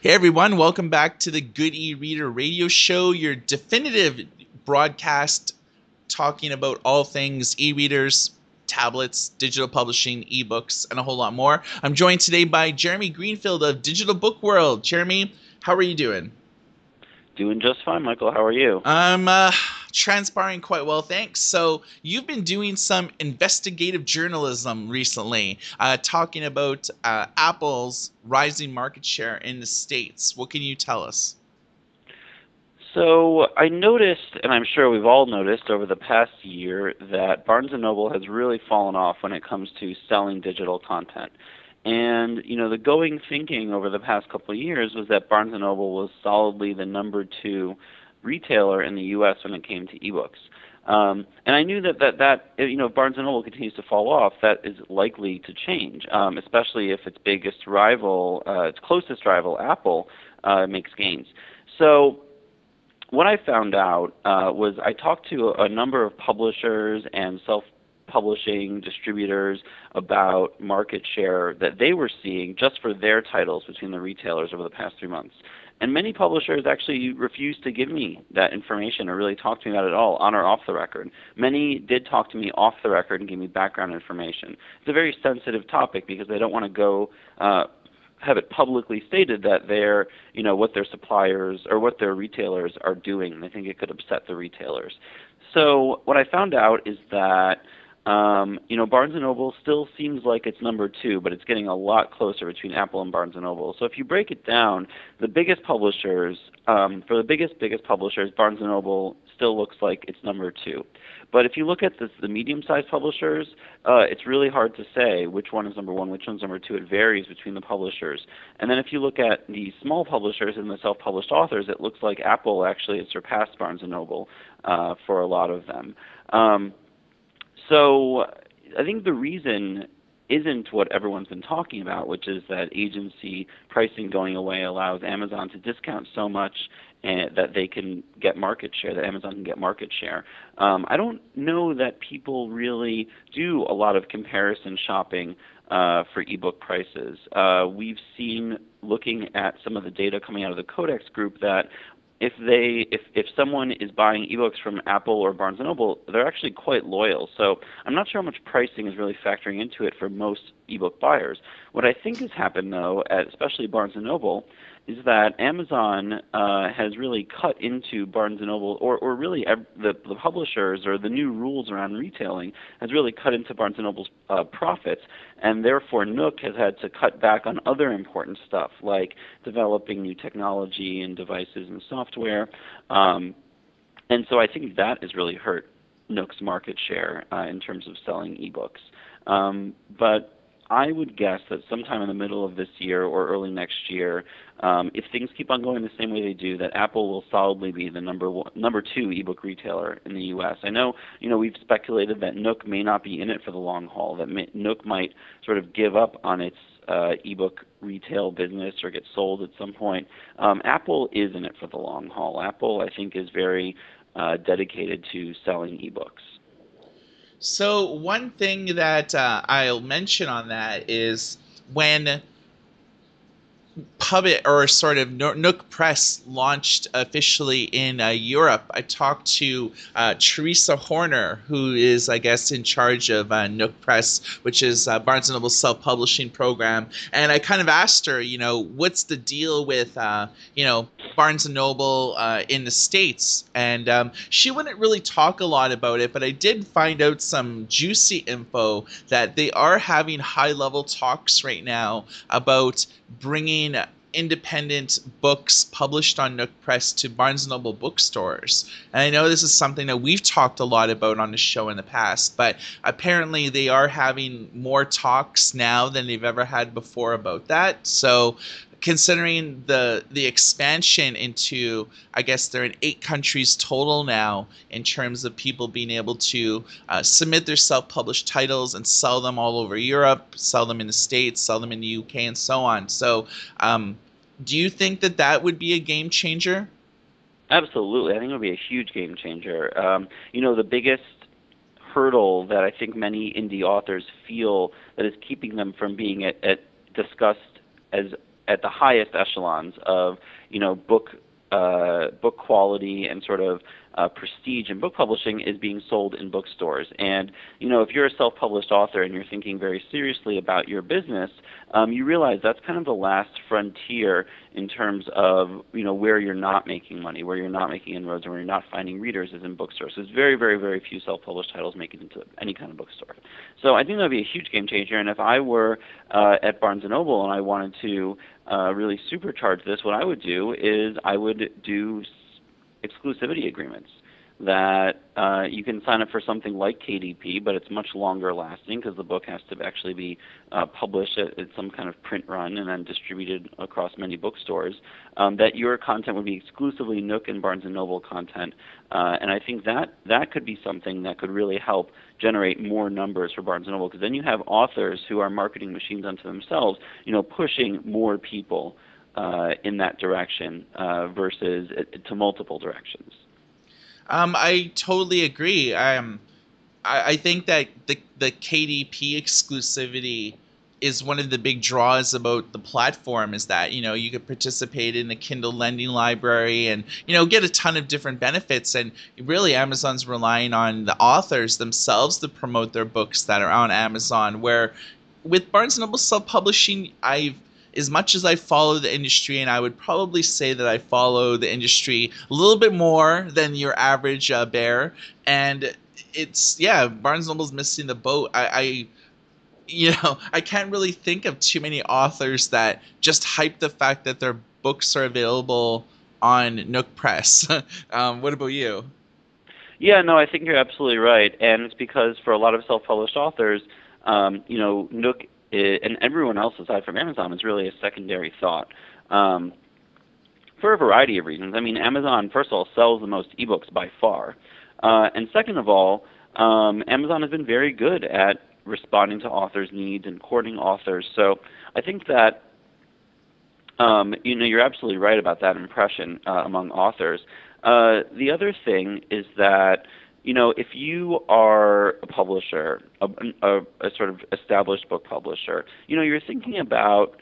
Hey everyone, welcome back to the Good E-Reader radio show, your definitive broadcast talking about all things e-readers, tablets, digital publishing, ebooks, and a whole lot more. I'm joined today by Jeremy Greenfield of Digital Book World. Jeremy, how are you doing? Doing just fine, Michael. How are you? I'm transpiring quite well, thanks. So you've been doing some investigative journalism recently, talking about Apple's rising market share in the States. What can you tell us? So I noticed, and I'm sure we've all noticed over the past year, that Barnes& and Noble has really fallen off when it comes to selling digital content. And, the going thinking over the past couple of years was that Barnes& and Noble was solidly the number two retailer in the U.S. when it came to ebooks. And I knew that if Barnes& and Noble continues to fall off, that is likely to change, especially if its its closest rival, Apple, makes gains. So what I found out was I talked to a number of publishers and self-publishing distributors about market share that they were seeing just for their titles between the retailers over the past 3 months. And many publishers actually refused to give me that information or really talk to me about it at all, on or off the record. Many did talk to me off the record and give me background information. It's a very sensitive topic because they don't want to go have it publicly stated that what their suppliers or what their retailers are doing. They think it could upset the retailers. So what I found out is that Barnes& and Noble still seems like it's number two, but it's getting a lot closer between Apple and Barnes& and Noble. So if you break it down, the biggest publishers, for the biggest publishers, Barnes& and Noble still looks like it's number two. But if you look at the medium-sized publishers, it's really hard to say which one is number one, which one's number two. It varies between the publishers. And then if you look at the small publishers and the self-published authors, it looks like Apple actually has surpassed Barnes& and Noble for a lot of them. So I think the reason isn't what everyone's been talking about, which is that agency pricing going away allows Amazon to discount so much that they can get market share, that Amazon can get market share. I don't know that people really do a lot of comparison shopping for ebook prices. We've seen, looking at some of the data coming out of the Codex group, that if someone is buying ebooks from Apple or Barnes& and Noble, they're actually quite loyal. So I'm not sure how much pricing is really factoring into it for most ebook buyers. What I think has happened, though, at especially Barnes& and Noble, is that Amazon has really cut into Barnes& and Noble, or really the publishers, or the new rules around retailing has really cut into Barnes& and Noble's profits, and therefore Nook has had to cut back on other important stuff like developing new technology and devices and software. And so I think that has really hurt Nook's market share in terms of selling ebooks. But I would guess that sometime in the middle of this year or early next year, if things keep on going the same way they do, that Apple will solidly be the number two ebook retailer in the U.S. I know, we've speculated that Nook may not be in it for the long haul, that Nook might sort of give up on its ebook retail business or get sold at some point. Apple is in it for the long haul. Apple, I think, is very dedicated to selling ebooks. So one thing that I'll mention on that is when Puppet or sort of Nook Press launched officially in Europe. I talked to Teresa Horner, who is, I guess, in charge of Nook Press, which is Barnes and Noble's self-publishing program. And I kind of asked her, what's the deal with, Barnes and Noble in the States? And she wouldn't really talk a lot about it, but I did find out some juicy info that they are having high-level talks right now about bringing independent books published on Nook Press to Barnes & Noble bookstores. And I know this is something that we've talked a lot about on the show in the past, but apparently they are having more talks now than they've ever had before about that. So considering the expansion into, I guess they're in 8 countries total now in terms of people being able to submit their self-published titles and sell them all over Europe, sell them in the States, sell them in the UK, and so on. So do you think that that would be a game changer? Absolutely. I think it would be a huge game changer. The biggest hurdle that I think many indie authors feel that is keeping them from being discussed as at the highest echelons of book quality and sort of prestige in book publishing is being sold in bookstores. And if you're a self-published author and you're thinking very seriously about your business, you realize that's kind of the last frontier in terms of where you're not making money, where you're not making inroads, and where you're not finding readers is in bookstores. So there's very, very, very few self-published titles make it into any kind of bookstore. So I think that would be a huge game changer. And if I were at Barnes & Noble and I wanted to really supercharge this, what I would do is I would do exclusivity agreements that you can sign up for something like KDP, but it's much longer lasting because the book has to actually be published at some kind of print run and then distributed across many bookstores, that your content would be exclusively Nook and Barnes & Noble content. And I think that could be something that could really help generate more numbers for Barnes & Noble, because then you have authors who are marketing machines unto themselves, pushing more people in that direction versus to multiple directions. I totally agree. I think that the KDP exclusivity is one of the big draws about the platform, is that you could participate in the Kindle lending library and get a ton of different benefits, and really Amazon's relying on the authors themselves to promote their books that are on Amazon, where with Barnes & Noble self-publishing, as much as I follow the industry, and I would probably say that I follow the industry a little bit more than your average bear, and Barnes & Noble's missing the boat. I can't really think of too many authors that just hype the fact that their books are available on Nook Press. What about you? Yeah, no, I think you're absolutely right, and it's because for a lot of self-published authors, Nook and everyone else aside from Amazon is really a secondary thought for a variety of reasons. I mean, Amazon, first of all, sells the most eBooks by far. And second of all, Amazon has been very good at responding to authors' needs and courting authors. So I think that you're absolutely right about that impression among authors. The other thing is that if you are a publisher, a sort of established book publisher, you're thinking about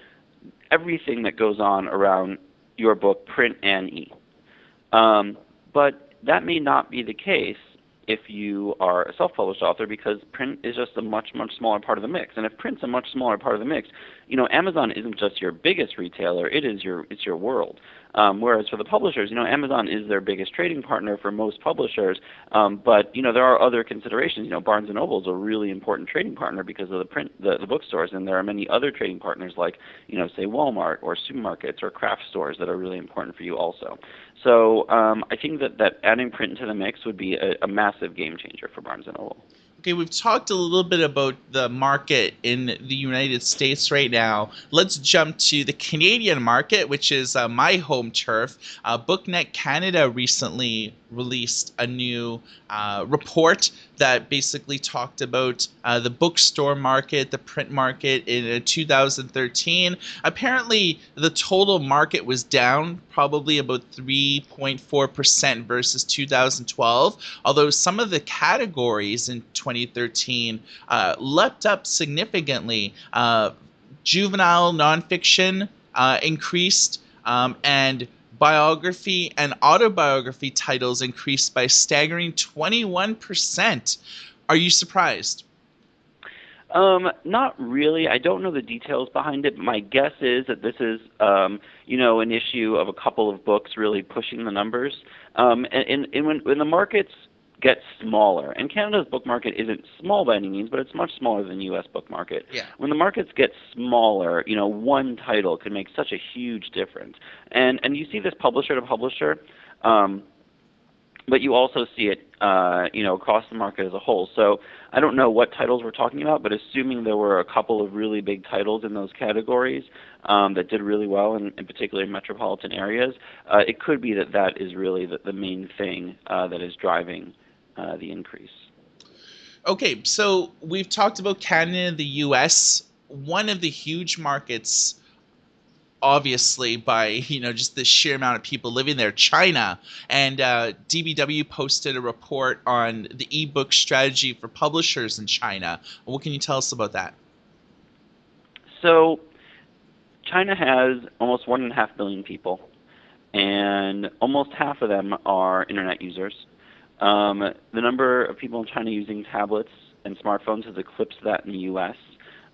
everything that goes on around your book, print and e. But that may not be the case if you are a self-published author, because print is just a much, much smaller part of the mix. And if print's a much smaller part of the mix, Amazon isn't just your biggest retailer, it's your world. Whereas for the publishers, Amazon is their biggest trading partner for most publishers, but there are other considerations. Barnes & Noble is a really important trading partner because of the bookstores, and there are many other trading partners like, say Walmart or supermarkets or craft stores that are really important for you also. So I think that adding print into the mix would be a massive game changer for Barnes & Noble. Okay, we've talked a little bit about the market in the United States right now. Let's jump to the Canadian market, which is my home turf. BookNet Canada recently released a new report that basically talked about the bookstore market, the print market in 2013. Apparently, the total market was down probably about 3.4% versus 2012, although some of the categories in 2013 leapt up significantly. Juvenile nonfiction increased, and biography and autobiography titles increased by a staggering 21%. Are you surprised? Not really. I don't know the details behind it. My guess is that this is, an issue of a couple of books really pushing the numbers. And when the markets get smaller, and Canada's book market isn't small by any means, but it's much smaller than the U.S. book market. Yeah. When the markets get smaller, one title can make such a huge difference. And you see this publisher to publisher, but you also see it, across the market as a whole. So I don't know what titles we're talking about, but assuming there were a couple of really big titles in those categories that did really well, in particular in metropolitan areas, it could be that is really the main thing that is driving the increase. Okay, so we've talked about Canada and the U.S. One of the huge markets, obviously, by just the sheer amount of people living there, China. And DBW posted a report on the ebook strategy for publishers in China. What can you tell us about that? So China has almost 1.5 billion people, and almost half of them are internet users. The number of people in China using tablets and smartphones has eclipsed that in the U.S.,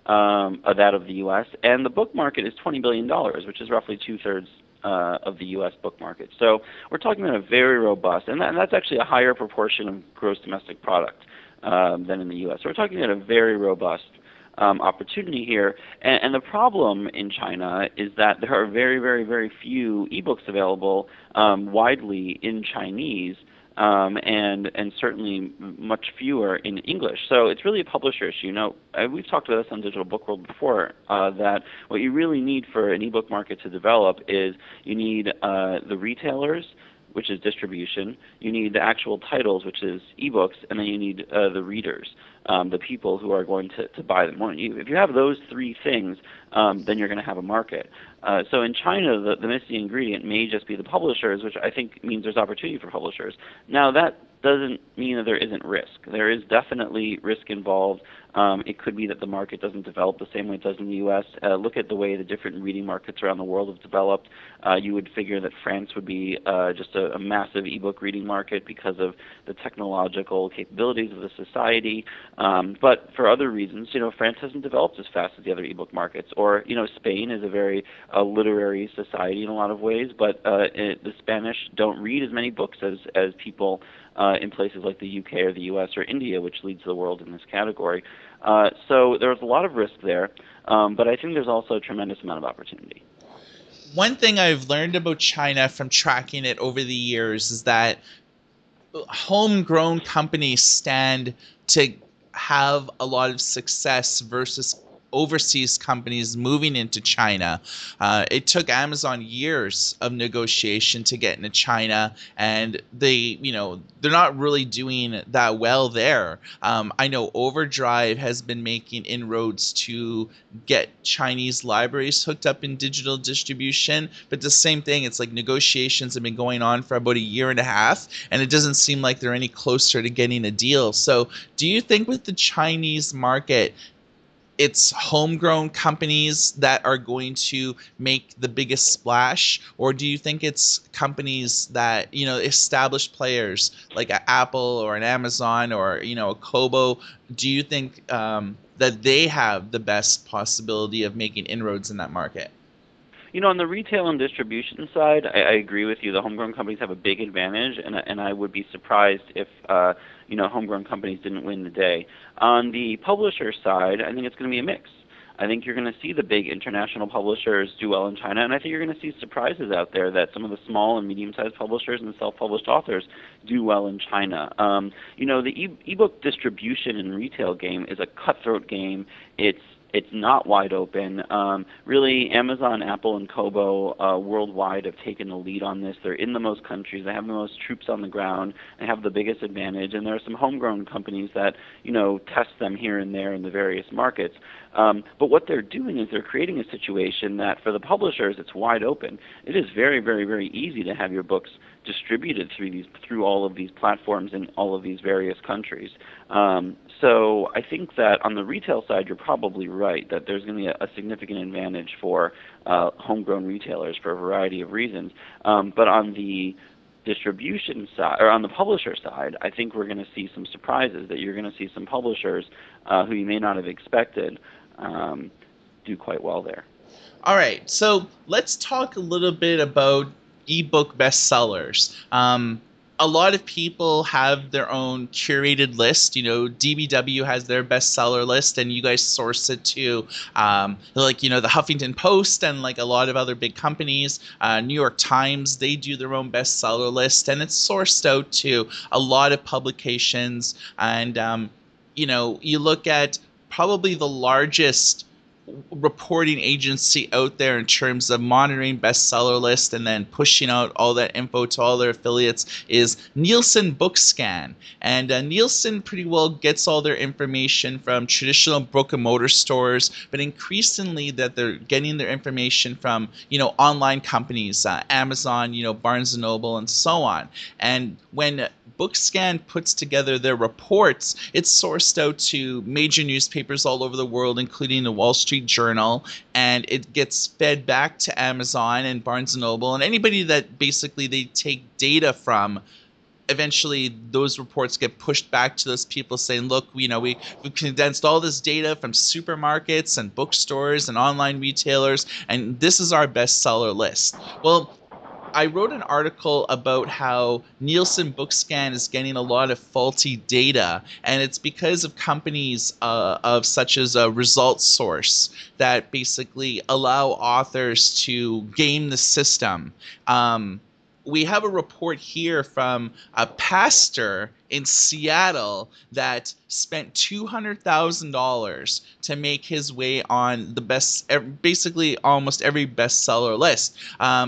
that of the U.S., and the book market is $20 billion, which is roughly two-thirds of the U.S. book market. So we're talking about a very robust, and that's actually a higher proportion of gross domestic product than in the U.S. So we're talking about a very robust opportunity here. And the problem in China is that there are very, very, very few eBooks available widely in Chinese, and certainly much fewer in English. So it's really a publisher issue. We've talked about this on Digital Book World before, that what you really need for an ebook market to develop is you need the retailers, which is distribution, you need the actual titles, which is ebooks, and then you need the readers, the people who are going to buy them. If you have those three things, then you're going to have a market. So in China, the missing ingredient may just be the publishers, which I think means there's opportunity for publishers. Now, that doesn't mean that there isn't risk. There is definitely risk involved. It could be that the market doesn't develop the same way it does in the U.S. Look at the way the different reading markets around the world have developed. You would figure that France would be just a massive ebook reading market because of the technological capabilities of the society. But for other reasons, France hasn't developed as fast as the other ebook markets. Or, Spain is a very literary society in a lot of ways, but the Spanish don't read as many books as people in places like the UK or the US or India, which leads the world in this category. So there's a lot of risk there, but I think there's also a tremendous amount of opportunity. One thing I've learned about China from tracking it over the years is that homegrown companies stand to have a lot of success versus overseas companies moving into China. It took Amazon years of negotiation to get into China, and they're not really doing that well there. I know Overdrive has been making inroads to get Chinese libraries hooked up in digital distribution, but the same thing, it's like negotiations have been going on for about a year and a half, and it doesn't seem like they're any closer to getting a deal. So do you think with the Chinese market, it's homegrown companies that are going to make the biggest splash, or do you think it's companies that, established players like an Apple or an Amazon or, a Kobo? Do you think that they have the best possibility of making inroads in that market? On the retail and distribution side, I agree with you. The homegrown companies have a big advantage, and I would be surprised if homegrown companies didn't win the day. On the publisher side, I think it's going to be a mix. I think you're going to see the big international publishers do well in China, and I think you're going to see surprises out there that some of the small and medium-sized publishers and self-published authors do well in China. The ebook distribution and retail game is a cutthroat game. It's not wide open. Really, Amazon, Apple, and Kobo worldwide have taken the lead on this. They're in the most countries. They have the most troops on the ground. They have the biggest advantage. And there are some homegrown companies that, test them here and there in the various markets. But what they're doing is they're creating a situation that for the publishers, it's wide open. It is very, very, very easy to have your books distributed through all of these platforms in all of these various countries. So I think that on the retail side, you're probably right that there's going to be a significant advantage for homegrown retailers for a variety of reasons. But on the distribution side, or on the publisher side, I think we're going to see some surprises, that you're going to see some publishers who you may not have expected do quite well there. All right, so let's talk a little bit about ebook bestsellers. A lot of people have their own curated list. DBW has their bestseller list, and you guys source it to, the Huffington Post and like a lot of other big companies. New York Times, they do their own bestseller list, and it's sourced out to a lot of publications. And you look at probably the largest reporting agency out there in terms of monitoring bestseller list and then pushing out all that info to all their affiliates is Nielsen Bookscan. And Nielsen pretty well gets all their information from traditional brick and mortar stores, but increasingly that they're getting their information from, online companies, Amazon, Barnes & Noble, and so on. And when BookScan puts together their reports, it's sourced out to major newspapers all over the world, including the Wall Street Journal, and it gets fed back to Amazon and Barnes & Noble and anybody that basically they take data from. Eventually those reports get pushed back to those people saying, look, we've condensed all this data from supermarkets and bookstores and online retailers, and this is our bestseller list. Well, I wrote an article about how Nielsen BookScan is getting a lot of faulty data, and it's because of companies of such as a Result Source that basically allow authors to game the system. We have a report here from a pastor in Seattle that spent $200,000 to make his way on basically almost every bestseller list.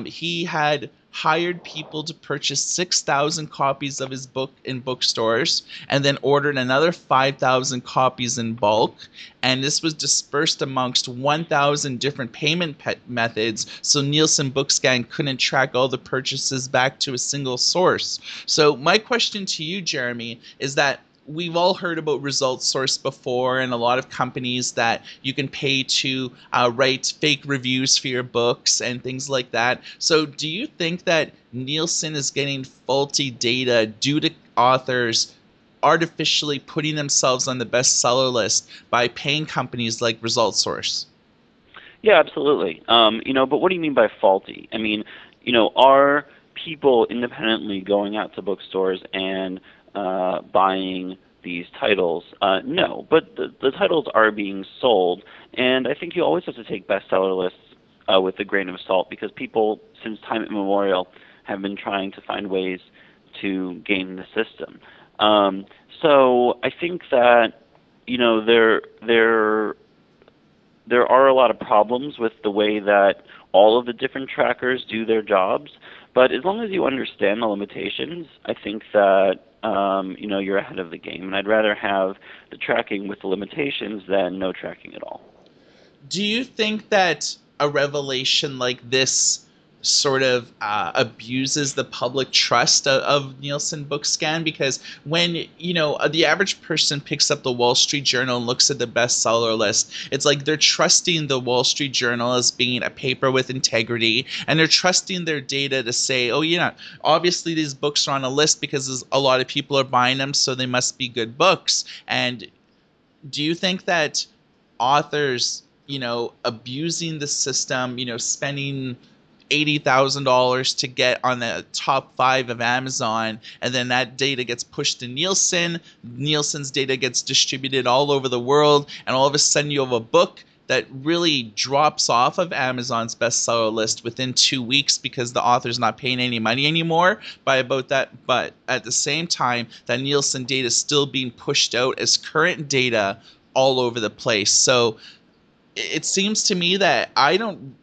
He had hired people to purchase 6,000 copies of his book in bookstores and then ordered another 5,000 copies in bulk. And this was dispersed amongst 1,000 different payment methods, so Nielsen BookScan couldn't track all the purchases back to a single source. So my question to you, Jeremy, is that we've all heard about Result Source before, and a lot of companies that you can pay to write fake reviews for your books and things like that. So do you think that Nielsen is getting faulty data due to authors artificially putting themselves on the bestseller list by paying companies like Result Source? Yeah, absolutely. But what do you mean by faulty? I mean, are people independently going out to bookstores and buying these titles? No, but the titles are being sold, and I think you always have to take bestseller lists with a grain of salt, because people, since time immemorial, have been trying to find ways to game the system. So I think that there are a lot of problems with the way that all of the different trackers do their jobs, but as long as you understand the limitations, I think that you're ahead of the game. And I'd rather have the tracking with the limitations than no tracking at all. Do you think that a revelation like this sort of abuses the public trust of Nielsen BookScan? Because when the average person picks up the Wall Street Journal and looks at the bestseller list, it's like they're trusting the Wall Street Journal as being a paper with integrity, and they're trusting their data to say, oh yeah, obviously these books are on a list because a lot of people are buying them, so they must be good books. And do you think that authors abusing the system, spending $80,000 to get on the top 5 of Amazon, and then that data gets pushed to Nielsen. Nielsen's data gets distributed all over the world, and all of a sudden you have a book that really drops off of Amazon's bestseller list within 2 weeks because the author's not paying any money anymore by about that. But at the same time, that Nielsen data is still being pushed out as current data all over the place. So it seems to me that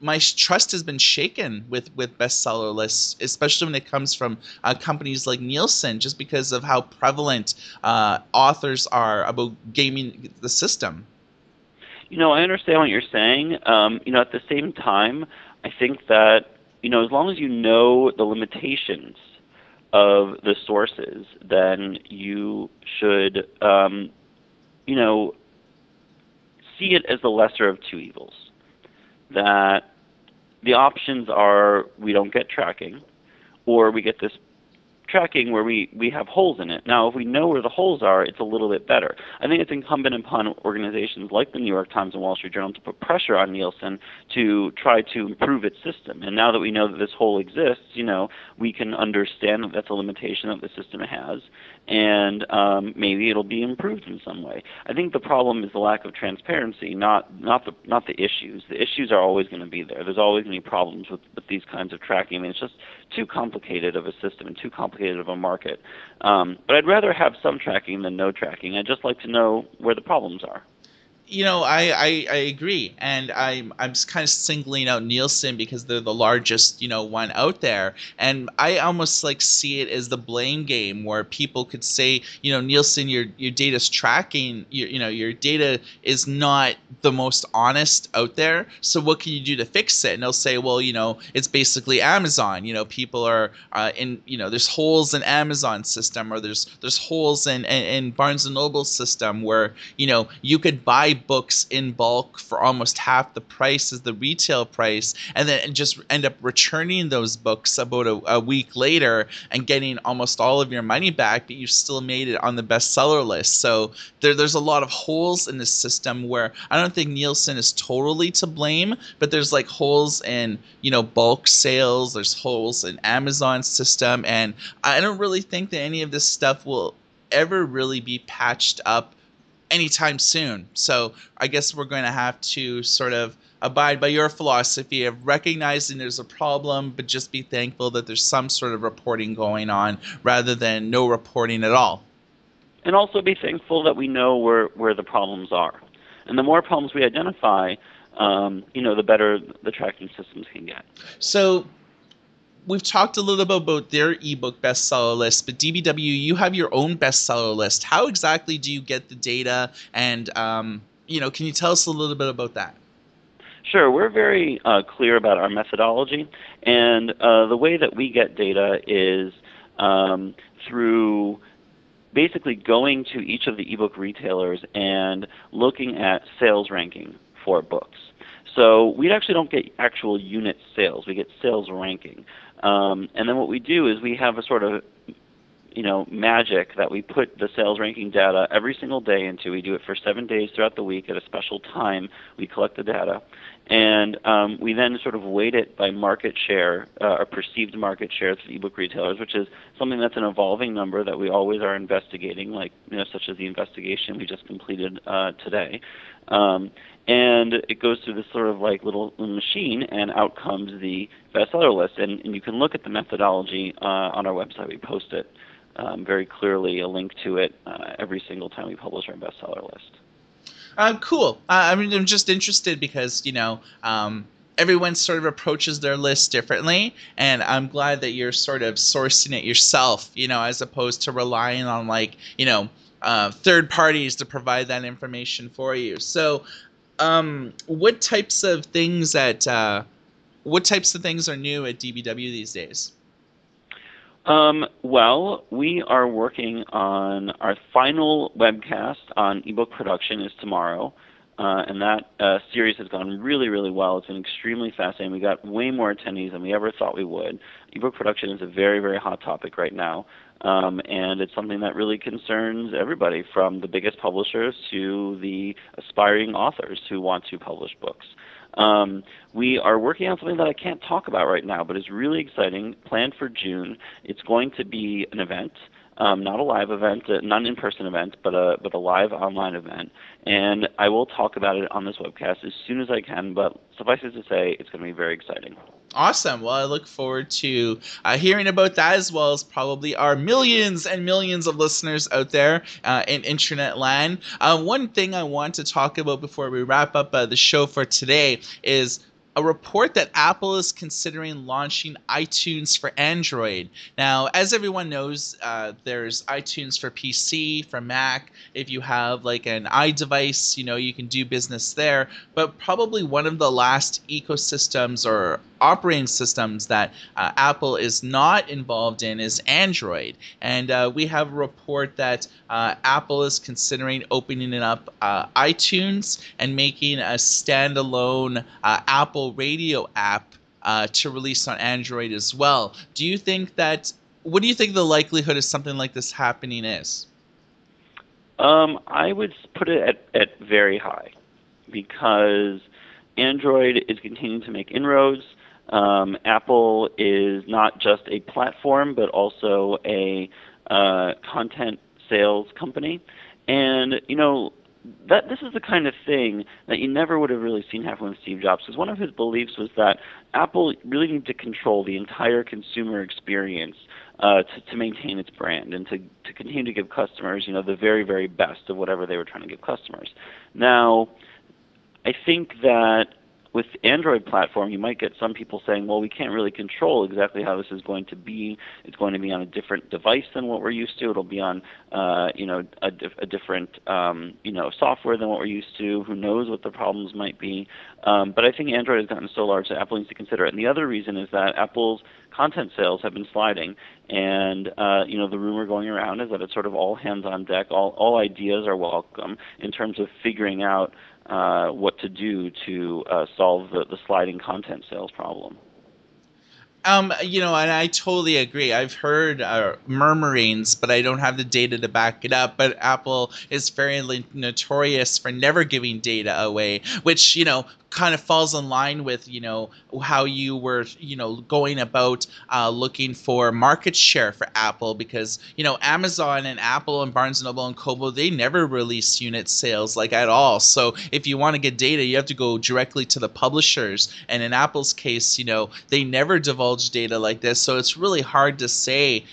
my trust has been shaken with bestseller lists, especially when it comes from companies like Nielsen, just because of how prevalent authors are about gaming the system. I understand what you're saying. At the same time, I think that, as long as you know the limitations of the sources, then you should, see it as the lesser of two evils. That the options are we don't get tracking, or we get this tracking where we have holes in it. Now, if we know where the holes are, it's a little bit better. I think it's incumbent upon organizations like the New York Times and Wall Street Journal to put pressure on Nielsen to try to improve its system. And now that we know that this hole exists, we can understand that that's a limitation that the system has, and maybe it'll be improved in some way. I think the problem is the lack of transparency, not the issues. The issues are always going to be there. There's always going to be problems with these kinds of tracking. I mean, it's just too complicated of a system and too complicated of a market. But I'd rather have some tracking than no tracking. I'd just like to know where the problems are. I agree, and I'm just kind of singling out Nielsen because they're the largest, one out there, and I almost like see it as the blame game where people could say, Nielsen, your data's tracking, your data is not the most honest out there. So what can you do to fix it? And they'll say, well, it's basically Amazon. People are there's holes in Amazon system, or there's holes in Barnes and Noble system where you could buy books in bulk for almost half the price as the retail price, and then just end up returning those books about a week later and getting almost all of your money back, but you still made it on the bestseller list. So there's a lot of holes in the system where I don't think Nielsen is totally to blame, but there's like holes in bulk sales, there's holes in Amazon's system, and I don't really think that any of this stuff will ever really be patched up anytime soon. So I guess we're going to have to sort of abide by your philosophy of recognizing there's a problem, but just be thankful that there's some sort of reporting going on rather than no reporting at all. And also be thankful that we know where the problems are. And the more problems we identify, the better the tracking systems can get. So we've talked a little bit about their ebook bestseller list, but DBW, you have your own bestseller list. How exactly do you get the data? And, can you tell us a little bit about that? Sure. We're very clear about our methodology. And the way that we get data is through basically going to each of the ebook retailers and looking at sales ranking for books. So we actually don't get actual unit sales. We get sales ranking. And then what we do is we have a sort of magic that we put the sales ranking data every single day into. We do it for 7 days throughout the week at a special time. We collect the data. And we then sort of weight it by market share, or perceived market share to the ebook retailers, which is something that's an evolving number that we always are investigating, like such as the investigation we just completed today. And it goes through this sort of like little machine, and out comes the bestseller list. And you can look at the methodology on our website. We post it very clearly, a link to it every single time we publish our bestseller list. Cool. I'm just interested because, everyone sort of approaches their list differently, and I'm glad that you're sort of sourcing it yourself, as opposed to relying on third parties to provide that information for you. So, what types of things are new at DBW these days? Well, we are working on our final webcast on ebook production is tomorrow, and that series has gone really, really well. It's been extremely fascinating. We got way more attendees than we ever thought we would. Ebook production is a very, very hot topic right now, and it's something that really concerns everybody from the biggest publishers to the aspiring authors who want to publish books. We are working on something that I can't talk about right now, but is really exciting, planned for June. It's going to be an event, not a live event, not an in-person event, but a live online event. And I will talk about it on this webcast as soon as I can, but suffice it to say, it's going to be very exciting. Awesome. Well, I look forward to hearing about that, as well as probably our millions and millions of listeners out there in internet land. One thing I want to talk about before we wrap up the show for today is a report that Apple is considering launching iTunes for Android. Now, as everyone knows, there's iTunes for PC, for Mac. If you have like an iDevice, you can do business there. But probably one of the last ecosystems or operating systems that Apple is not involved in is Android. And we have a report that Apple is considering opening up iTunes and making a standalone Apple Radio app to release on Android as well. What do you think the likelihood of something like this happening is? I would put it at very high, because Android is continuing to make inroads. Apple is not just a platform, but also a content sales company. And, that this is the kind of thing that you never would have really seen happen with Steve Jobs, because one of his beliefs was that Apple really needed to control the entire consumer experience to maintain its brand and to continue to give customers, the very, very best of whatever they were trying to give customers. Now, I think that with the Android platform, you might get some people saying, well, we can't really control exactly how this is going to be. It's going to be on a different device than what we're used to. It'll be on, a different, software than what we're used to. Who knows what the problems might be? But I think Android has gotten so large that Apple needs to consider it. And the other reason is that Apple's content sales have been sliding, and the rumor going around is that it's sort of all hands on deck. All ideas are welcome in terms of figuring out what to do to solve the sliding content sales problem. And I totally agree. I've heard murmurings, but I don't have the data to back it up. But Apple is fairly notorious for never giving data away, which, kind of falls in line with, how you were, going about looking for market share for Apple, because, Amazon and Apple and Barnes & Noble and Kobo, they never release unit sales like at all. So if you want to get data, you have to go directly to the publishers. And in Apple's case, they never divulge data like this. So it's really hard to say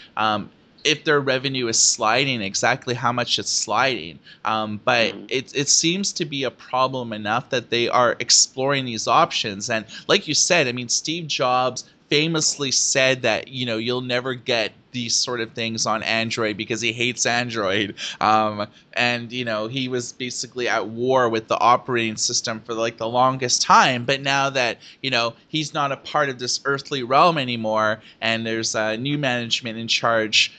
if their revenue is sliding, exactly how much it's sliding. But it seems to be a problem enough that they are exploring these options. And like you said, I mean, Steve Jobs famously said that, you'll never get these sort of things on Android because he hates Android. And, he was basically at war with the operating system for like the longest time. But now that, he's not a part of this earthly realm anymore and there's new management in charge,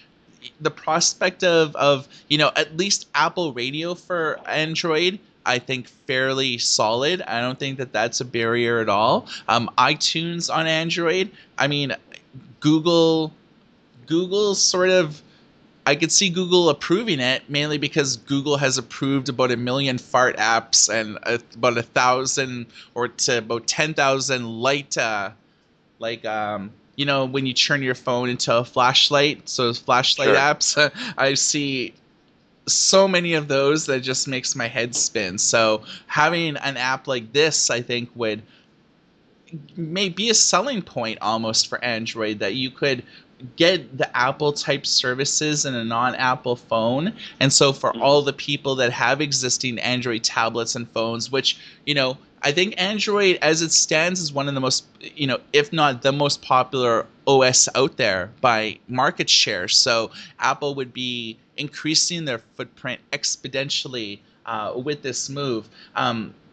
the prospect of at least Apple Radio for Android, I think fairly solid. I don't think that that's a barrier at all. iTunes on Android, I mean, Google sort of, I could see Google approving it, mainly because Google has approved about 1 million fart apps and about 1,000 or to about 10,000 light when you turn your phone into a flashlight, so flashlight Sure. apps, I see so many of those that just makes my head spin. So having an app like this, I think, would may be a selling point almost for Android, that you could get the Apple type services in a non-Apple phone. And so for all the people that have existing Android tablets and phones, which, I think Android as it stands is one of the most, if not the most popular OS out there by market share. So Apple would be increasing their footprint exponentially with this move.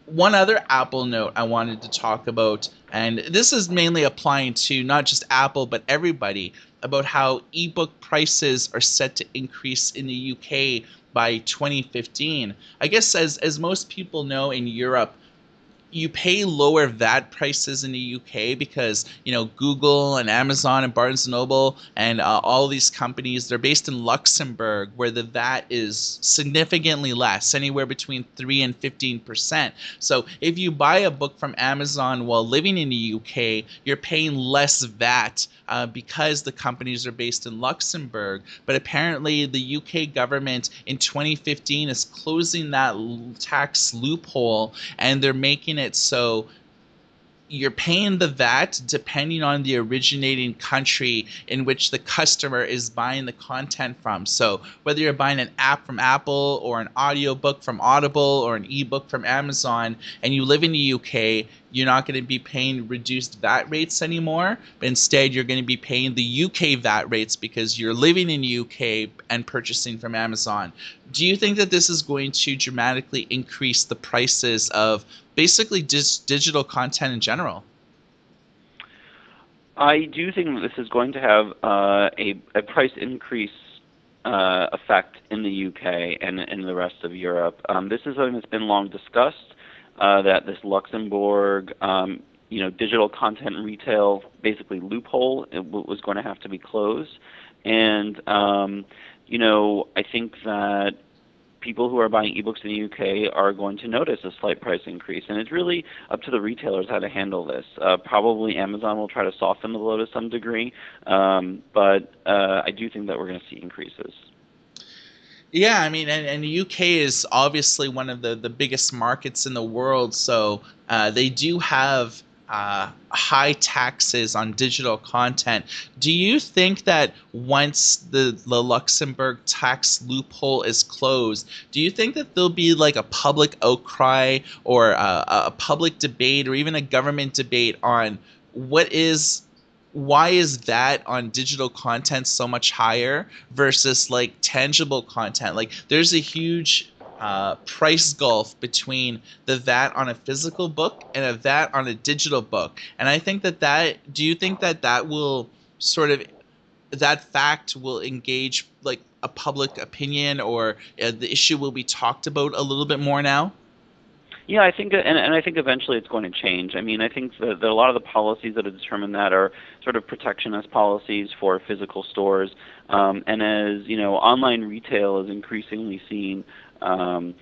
One other Apple note I wanted to talk about, and this is mainly applying to not just Apple, but everybody, about how ebook prices are set to increase in the UK by 2015. I guess as most people know, in Europe, you pay lower VAT prices in the UK because, Google and Amazon and Barnes & Noble and all these companies, they're based in Luxembourg, where the VAT is significantly less, anywhere between 3 and 15%. So if you buy a book from Amazon while living in the UK, you're paying less VAT because the companies are based in Luxembourg. But apparently the UK government in 2015 is closing that tax loophole, and they're making it so you're paying the VAT depending on the originating country in which the customer is buying the content from. So whether you're buying an app from Apple or an audiobook from Audible or an ebook from Amazon and you live in the UK, you're not going to be paying reduced VAT rates anymore, but instead you're going to be paying the UK VAT rates because you're living in the UK and purchasing from Amazon. Do you think that this is going to dramatically increase the prices of basically just digital content in general? I do think that this is going to have a price increase effect in the UK and in the rest of Europe. This is something that's been long discussed, that this Luxembourg digital content retail basically loophole was going to have to be closed. And I think that people who are buying ebooks in the UK are going to notice a slight price increase, and it's really up to the retailers how to handle this. Probably Amazon will try to soften the blow to some degree, but I do think that we're going to see increases. Yeah, I mean, and the UK is obviously one of the biggest markets in the world, so they do have high taxes on digital content. Do you think that once the Luxembourg tax loophole is closed, do you think that there'll be like a public outcry or a public debate or even a government debate on what is why is that on digital content so much higher versus like tangible content? Like there's a huge price gulf between the VAT on a physical book and a VAT on a digital book. And I think that do you think that that will sort of that fact will engage like a public opinion, or the issue will be talked about a little bit more now? Yeah, I think, and I think eventually it's going to change. I mean, I think that a lot of the policies that have determined that are sort of protectionist policies for physical stores, and as you know, online retail is increasingly seen as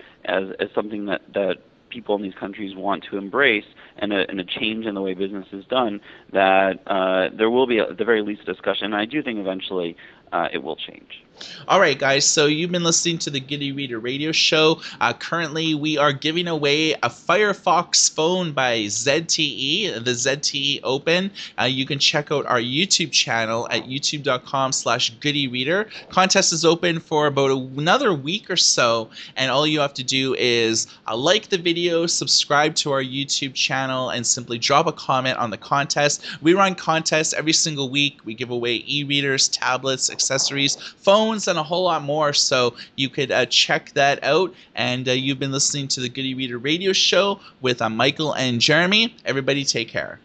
something that people in these countries want to embrace, and a change in the way business is done. That there will be, at the very least, a discussion. And I do think eventually it will change. All right, guys. So you've been listening to the Good Reader Radio Show. Currently, we are giving away a Firefox phone by ZTE, the ZTE Open. You can check out our YouTube channel at youtube.com/goodyreader. Contest is open for about another week or so, and all you have to do is like the video, subscribe to our YouTube channel, and simply drop a comment on the contest. We run contests every single week. We give away e-readers, tablets, accessories, phones, and a whole lot more, so you could check that out. And you've been listening to the Goody Reader Radio Show with Michael and Jeremy. Everybody take care.